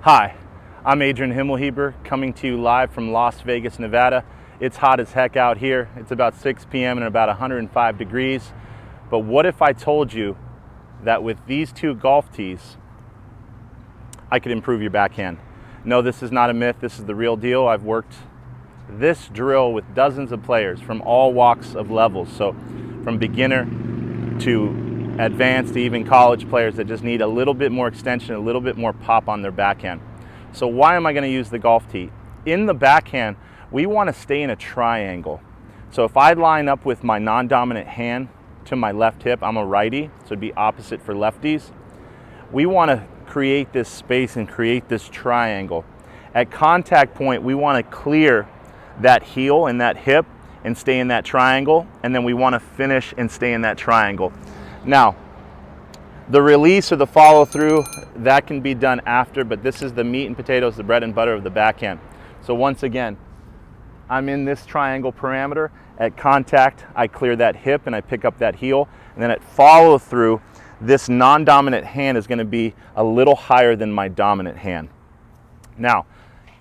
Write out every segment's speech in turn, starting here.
Hi, I'm Adrian Himmelheber coming to you live from Las Vegas, Nevada. It's hot as heck out here. It's about 6 p.m. and about 105 degrees. But what if I told you that with these two golf tees, I could improve your backhand? No, this is not a myth. This is the real deal. I've worked this drill with dozens of players from all walks of levels. So from beginner to advanced to even college players that just need a little bit more extension, a little bit more pop on their backhand. So why am I going to use the golf tee? In the backhand, we want to stay in a triangle. So if I line up with my non-dominant hand to my left hip, I'm a righty, so it'd be opposite for lefties. We want to create this space and create this triangle. At contact point, we want to clear that heel and that hip and stay in that triangle, and then we want to finish and stay in that triangle. Now, the release or the follow through, that can be done after, but this is the meat and potatoes, the bread and butter of the backhand. So once again, I'm in this triangle parameter. At contact, I clear that hip and I pick up that heel. And then at follow through, this non-dominant hand is going to be a little higher than my dominant hand. Now,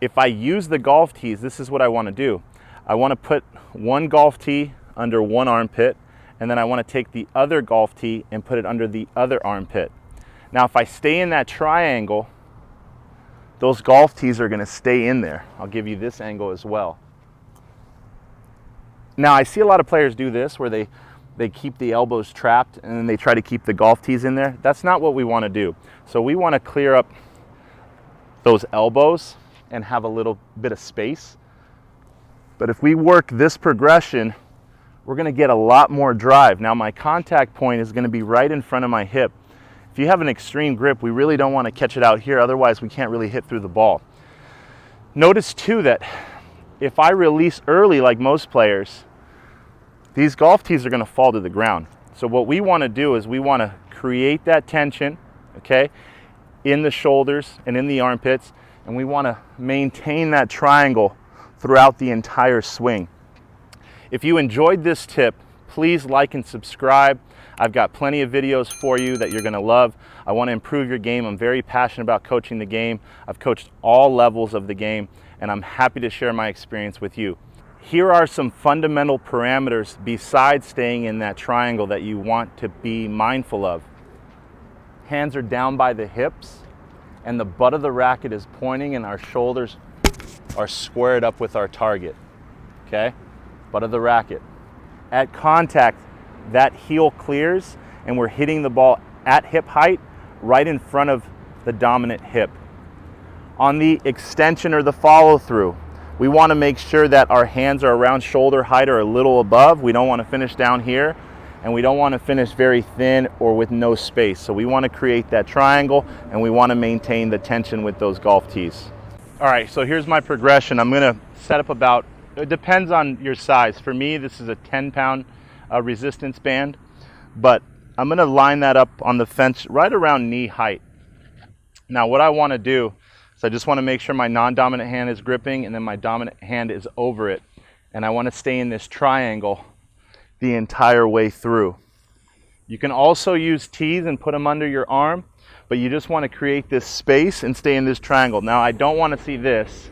if I use the golf tees, this is what I want to do. I want to put one golf tee under one armpit, and then I want to take the other golf tee and put it under the other armpit. Now, if I stay in that triangle, those golf tees are going to stay in there. I'll give you this angle as well. Now, I see a lot of players do this where they keep the elbows trapped and then they try to keep the golf tees in there. That's not what we want to do. So we want to clear up those elbows and have a little bit of space. But if we work this progression, we're going to get a lot more drive. Now my contact point is going to be right in front of my hip. If you have an extreme grip, we really don't want to catch it out here, otherwise we can't really hit through the ball. Notice too that if I release early like most players, these golf tees are going to fall to the ground. So what we want to do is we want to create that tension, okay, in the shoulders and in the armpits, and we want to maintain that triangle throughout the entire swing. If you enjoyed this tip, please like and subscribe. I've got plenty of videos for you that you're going to love. I want to improve your game. I'm very passionate about coaching the game. I've coached all levels of the game, and I'm happy to share my experience with you. Here are some fundamental parameters besides staying in that triangle that you want to be mindful of. Hands are down by the hips, and the butt of the racket is pointing, and our shoulders are squared up with our target, okay? Butt of the racket. At contact, that heel clears and we're hitting the ball at hip height right in front of the dominant hip. On the extension or the follow through, we want to make sure that our hands are around shoulder height or a little above. We don't want to finish down here, and we don't want to finish very thin or with no space. So we want to create that triangle, and we want to maintain the tension with those golf tees. All right, so here's my progression. I'm going to set up about, it depends on your size. For me, this is a 10-pound resistance band, but I'm going to line that up on the fence right around knee height. Now, what I want to do is I just want to make sure my non-dominant hand is gripping and then my dominant hand is over it. And I want to stay in this triangle the entire way through. You can also use tees and put them under your arm, but you just want to create this space and stay in this triangle. Now, I don't want to see this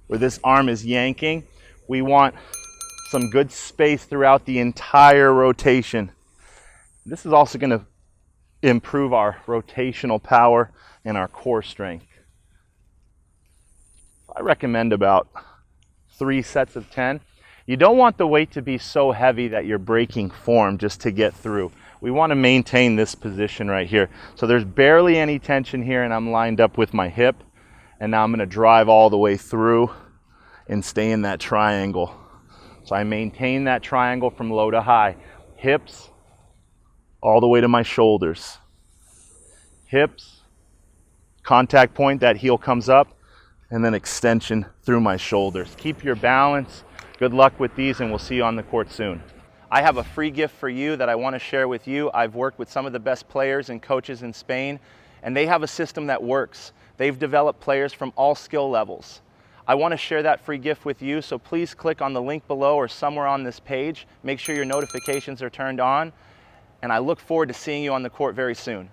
where this arm is yanking. We want some good space throughout the entire rotation. This is also going to improve our rotational power and our core strength. I recommend about 3 sets of 10. You don't want the weight to be so heavy that you're breaking form just to get through. We want to maintain this position right here. So there's barely any tension here, and I'm lined up with my hip. And now I'm going to drive all the way through and stay in that triangle. So I maintain that triangle from low to high. Hips all the way to my shoulders. Hips, contact point, that heel comes up, and then extension through my shoulders. Keep your balance. Good luck with these, and we'll see you on the court soon. I have a free gift for you that I want to share with you. I've worked with some of the best players and coaches in Spain, and they have a system that works. They've developed players from all skill levels. I want to share that free gift with you, so please click on the link below or somewhere on this page. Make sure your notifications are turned on, and I look forward to seeing you on the court very soon.